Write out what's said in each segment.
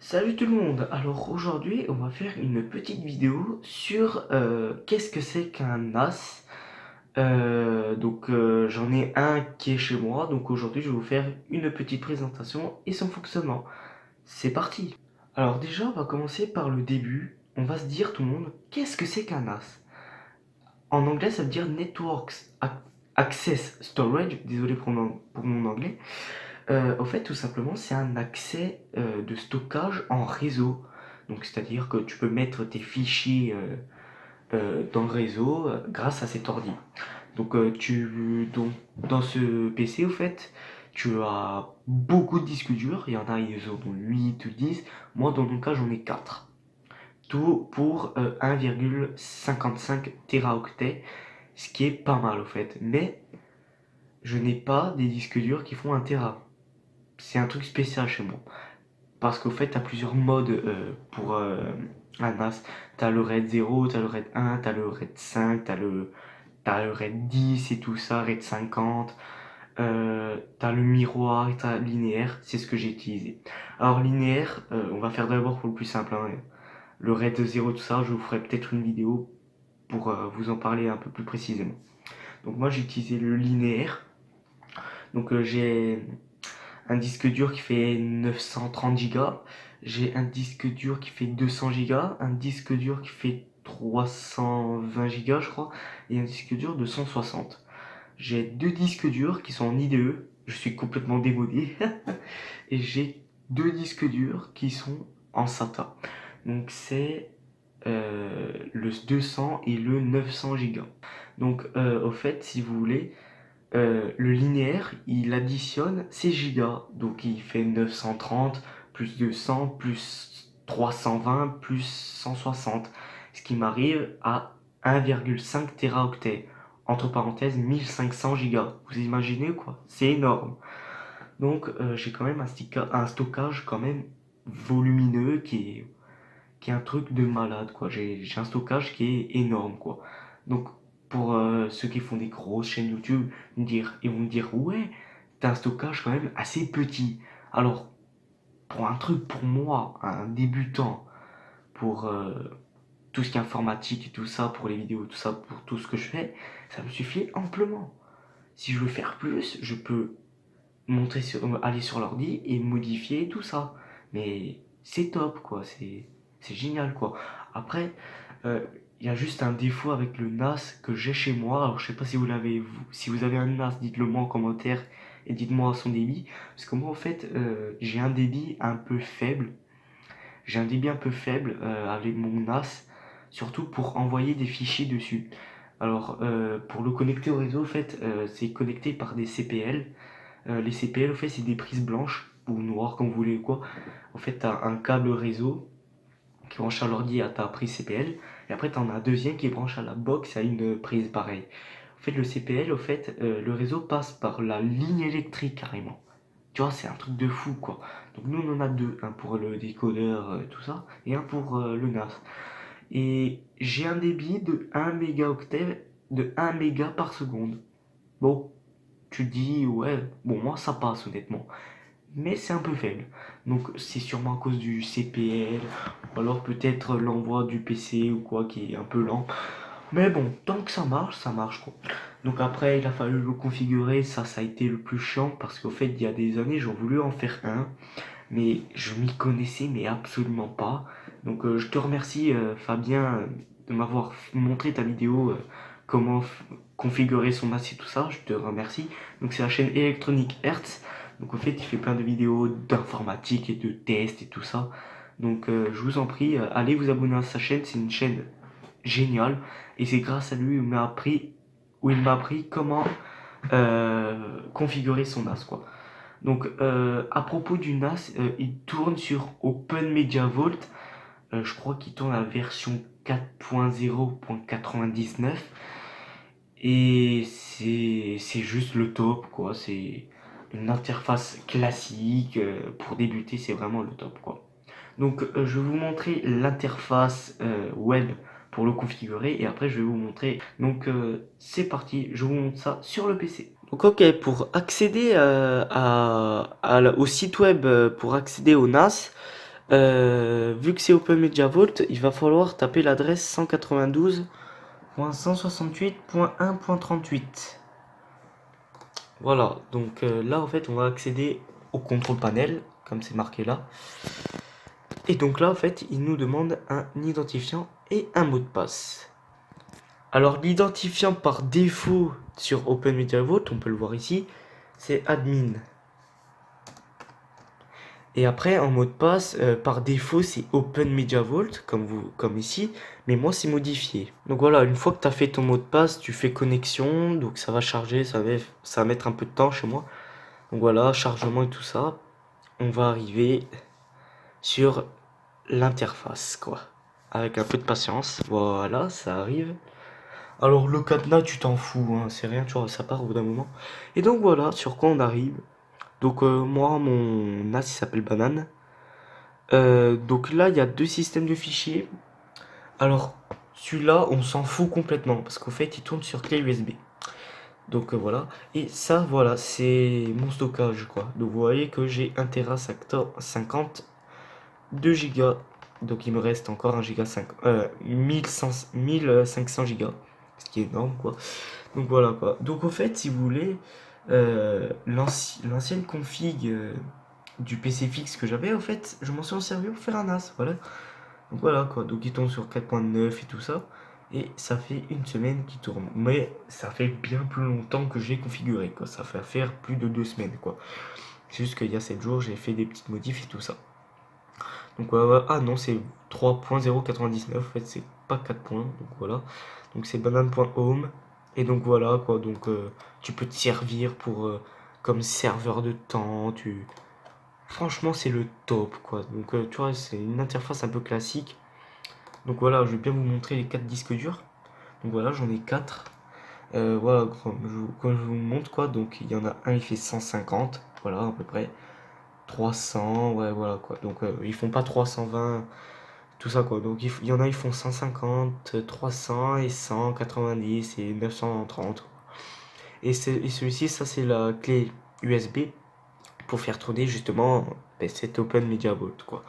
Salut tout le monde. Alors aujourd'hui on va faire une petite vidéo sur qu'est-ce que c'est qu'un NAS. J'en ai un qui est chez moi, donc aujourd'hui je vais vous faire une petite présentation et son fonctionnement. C'est parti. Alors déjà on va commencer par le début. On va se dire tout le monde, qu'est-ce que c'est qu'un NAS? En anglais ça veut dire Access Storage, désolé pour mon anglais. Au fait, tout simplement, c'est un accès de stockage en réseau. Donc, c'est-à-dire que tu peux mettre tes fichiers dans le réseau grâce à cet ordi. Dans ce PC, au fait, tu as beaucoup de disques durs. Il y en a, ils ont 8 ou 10. Moi, dans mon cas, j'en ai 4. Tout pour 1,55 Teraoctets, ce qui est pas mal, au fait. Mais je n'ai pas des disques durs qui font 1 Tera. C'est un truc spécial chez moi. Parce qu'au fait, tu as plusieurs modes pour un NAS. Tu as le RAID 0, tu as le RAID 1, tu as le RAID 5, t'as le RAID 10 et tout ça, RAID 50. Tu as le miroir et tu as linéaire, c'est ce que j'ai utilisé. Alors linéaire, on va faire d'abord pour le plus simple. Hein. Le RAID 0, tout ça, je vous ferai peut-être une vidéo pour vous en parler un peu plus précisément. Donc moi j'ai utilisé le linéaire. J'ai un disque dur qui fait 930 Go, j'ai un disque dur qui fait 200 Go, un disque dur qui fait 320 Go je crois, et un disque dur de 160. J'ai deux disques durs qui sont en IDE, je suis complètement démodé, et j'ai deux disques durs qui sont en SATA. Donc c'est le 200 et le 900 Go. Au fait, si vous voulez, le linéaire, il additionne 6 Go. Donc il fait 930 plus 200 plus 320 plus 160. Ce qui m'arrive à 1,5 Teraoctets. Entre parenthèses, 1500 Go. Vous imaginez quoi? C'est énorme. J'ai quand même un stockage quand même volumineux qui est un truc de malade quoi. J'ai un stockage qui est énorme quoi. Donc pour ceux qui font des grosses chaînes YouTube, ils vont me dire ouais, t'as un stockage quand même assez petit. Alors pour un truc pour moi, un débutant, pour tout ce qui est informatique et tout ça, pour les vidéos, tout ça, pour tout ce que je fais, ça me suffit amplement. Si je veux faire plus, je peux aller sur l'ordi et modifier tout ça. Mais c'est top quoi, c'est génial quoi. Après, il y a juste un défaut avec le NAS que j'ai chez moi. Alors je sais pas si vous l'avez vous. Si vous avez un NAS, dites-le moi en commentaire et dites-moi son débit. Parce que moi en fait, j'ai un débit un peu faible. J'ai un débit un peu faible avec mon NAS, surtout pour envoyer des fichiers dessus. Alors pour le connecter au réseau, en fait, c'est connecté par des CPL. Les CPL, en fait, c'est des prises blanches ou noires, comme vous voulez ou quoi. En fait, tu as un câble réseau qui branche à l'ordi à ta prise CPL, et après, tu en as un deuxième qui branche à la box à une prise pareille. En fait, le CPL, au fait, le réseau passe par la ligne électrique carrément. Tu vois, c'est un truc de fou, quoi. Donc, nous, on en a deux, un pour le décodeur, tout ça, et un pour le NAS. Et j'ai un débit de 1 mégaoctet, de 1 méga par seconde. Bon, tu te dis, ouais, bon, moi ça passe honnêtement, mais c'est un peu faible. Donc, c'est sûrement à cause du CPL, ou alors peut-être l'envoi du PC ou quoi qui est un peu lent. Mais bon, tant que ça marche quoi. Donc, après, il a fallu le configurer, ça a été le plus chiant parce qu'au fait, il y a des années, j'ai voulu en faire un, mais je m'y connaissais, mais absolument pas. Je te remercie, Fabien, de m'avoir montré ta vidéo, comment configurer son NAS et tout ça. Je te remercie. Donc, c'est la chaîne Electronic Hertz. Donc, en fait, il fait plein de vidéos d'informatique et de tests et tout ça. Je vous en prie, allez vous abonner à sa chaîne. C'est une chaîne géniale. Et c'est grâce à lui où il m'a appris comment configurer son NAS, quoi. À propos du NAS, il tourne sur Open Media Vault. Je crois qu'il tourne la version 4.0.99. Et c'est juste le top, quoi. C'est une interface classique. Pour débuter, c'est vraiment le top, quoi. Je vais vous montrer l'interface web pour le configurer. Et après, je vais vous montrer. C'est parti. Je vous montre ça sur le PC. Pour accéder au site web, pour accéder au NAS, Vu que c'est Open Media Vault, il va falloir taper l'adresse 192.168.1.38. Voilà, donc là en fait on va accéder au contrôle panel, comme c'est marqué là. Et donc là en fait il nous demande un identifiant et un mot de passe. Alors l'identifiant par défaut sur Open Media Vault, on peut le voir ici, c'est admin. Et après en mot de passe, par défaut c'est Open Media Vault, comme ici, mais moi c'est modifié. Donc voilà, une fois que tu as fait ton mot de passe, tu fais connexion, donc ça va charger, ça va mettre un peu de temps chez moi. Donc voilà, chargement et tout ça. On va arriver sur l'interface, quoi. Avec un peu de patience. Voilà, ça arrive. Alors le cadenas, tu t'en fous, hein, c'est rien, tu vois, ça part au bout d'un moment. Et donc voilà, sur quoi on arrive. Donc moi, mon NAS, il s'appelle Banane. Donc là, il y a deux systèmes de fichiers. Alors, celui-là, on s'en fout complètement, parce qu'au fait, il tourne sur clé USB. Donc voilà, et ça voilà, c'est mon stockage quoi. Donc vous voyez que j'ai 1 Tera 50, 2 Go, donc il me reste encore 1 Go 5, 1500 Go, ce qui est énorme quoi. Donc voilà quoi. Donc au fait, si vous voulez, l'ancienne config du PC fixe que j'avais, au fait, je m'en suis servi pour faire un NAS, voilà. Donc voilà quoi, donc il tourne sur 4.9 et tout ça. Et ça fait une semaine qu'il tourne. Mais ça fait bien plus longtemps que j'ai configuré quoi. Ça fait faire plus de 2 semaines quoi. C'est juste qu'il y a 7 jours, j'ai fait des petites modifs et tout ça. Donc voilà, ah non, c'est 3.099. En fait, c'est pas 4 points. Donc voilà. Donc c'est banane.home. Et donc voilà quoi. Donc tu peux te servir pour comme serveur de temps. Franchement, c'est le top quoi. Donc tu vois, c'est une interface un peu classique. Donc voilà, je vais bien vous montrer les 4 disques durs. Donc voilà, j'en ai 4. Voilà, quand je vous montre quoi, donc il y en a un, il fait 150, voilà, à peu près. 300, ouais, voilà quoi. Donc ils font pas 320, tout ça quoi. Donc il y en a, ils font 150, 300 et 190 et 930. Et celui-ci, ça c'est la clé USB pour faire tourner justement cet Open Media Vault quoi.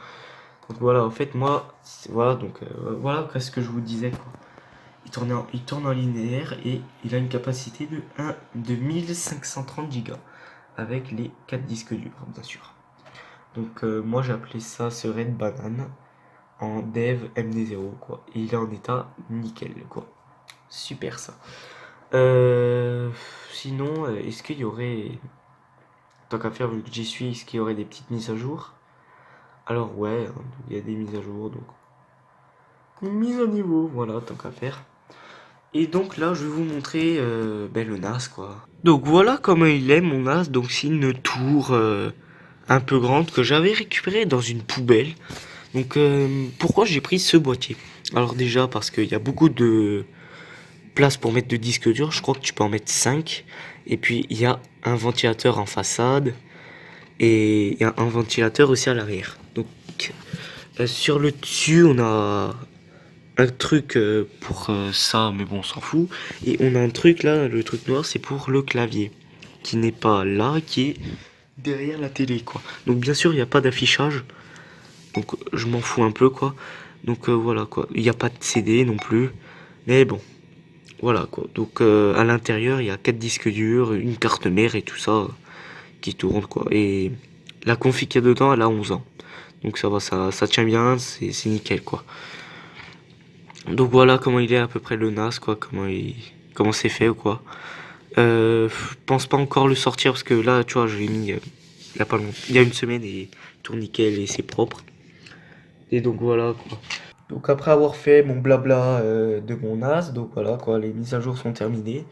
Donc voilà, en fait, moi, voilà, donc voilà ce que je vous disais quoi. Il tourne en linéaire et il a une capacité de 1530 Go avec les 4 disques durs, bien sûr. Donc moi j'ai appelé ça ce Red Banane en dev MD0 quoi. Et il est en état nickel quoi. Super ça. Sinon, est-ce qu'il y aurait, tant qu'à faire vu que j'y suis, est-ce qu'il y aurait des petites mises à jour? Alors ouais, hein, il y a des mises à jour donc. Une mise à niveau, voilà, tant qu'à faire. Et donc là, je vais vous montrer le NAS quoi. Donc voilà comment il est mon NAS. Donc c'est une tour un peu grande que j'avais récupérée dans une poubelle. Donc pourquoi j'ai pris ce boîtier? Alors déjà parce qu'il y a beaucoup de place pour mettre de disques durs. Je crois que tu peux en mettre 5. Et puis il y a un ventilateur en façade. Et il y a un ventilateur aussi à l'arrière. Donc sur le dessus, on a un truc pour ça, mais bon, on s'en fout. Et on a un truc là, le truc noir, c'est pour le clavier, qui n'est pas là, qui est derrière la télé, quoi. Donc bien sûr, il n'y a pas d'affichage, donc je m'en fous un peu, quoi. Donc voilà, quoi. Il n'y a pas de CD non plus, mais bon, voilà, quoi. Donc à l'intérieur, il y a 4 disques durs, une carte mère et tout ça qui tourne, quoi. Et la config qu'il y a dedans, elle a 11 ans. Donc ça va, ça tient bien, c'est nickel, quoi. Donc voilà comment il est à peu près le NAS quoi, comment c'est fait ou quoi. Je pense pas encore le sortir parce que là tu vois je l'ai mis il y a pas longtemps, il y a une semaine et il tourne nickel et c'est propre. Et donc voilà quoi. Donc après avoir fait mon blabla de mon NAS, donc voilà quoi, les mises à jour sont terminées.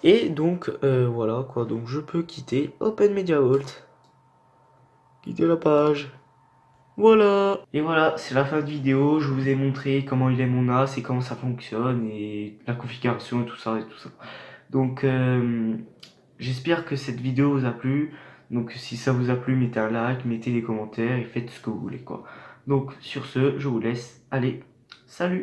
Et donc voilà quoi, donc je peux quitter Open Media Vault. Quitter la page. Voilà. Et voilà, c'est la fin de vidéo. Je vous ai montré comment il est mon NAS et comment ça fonctionne et la configuration et tout ça et tout ça. Donc j'espère que cette vidéo vous a plu. Donc si ça vous a plu, mettez un like, mettez des commentaires et faites ce que vous voulez quoi. Donc sur ce, je vous laisse. Allez, salut!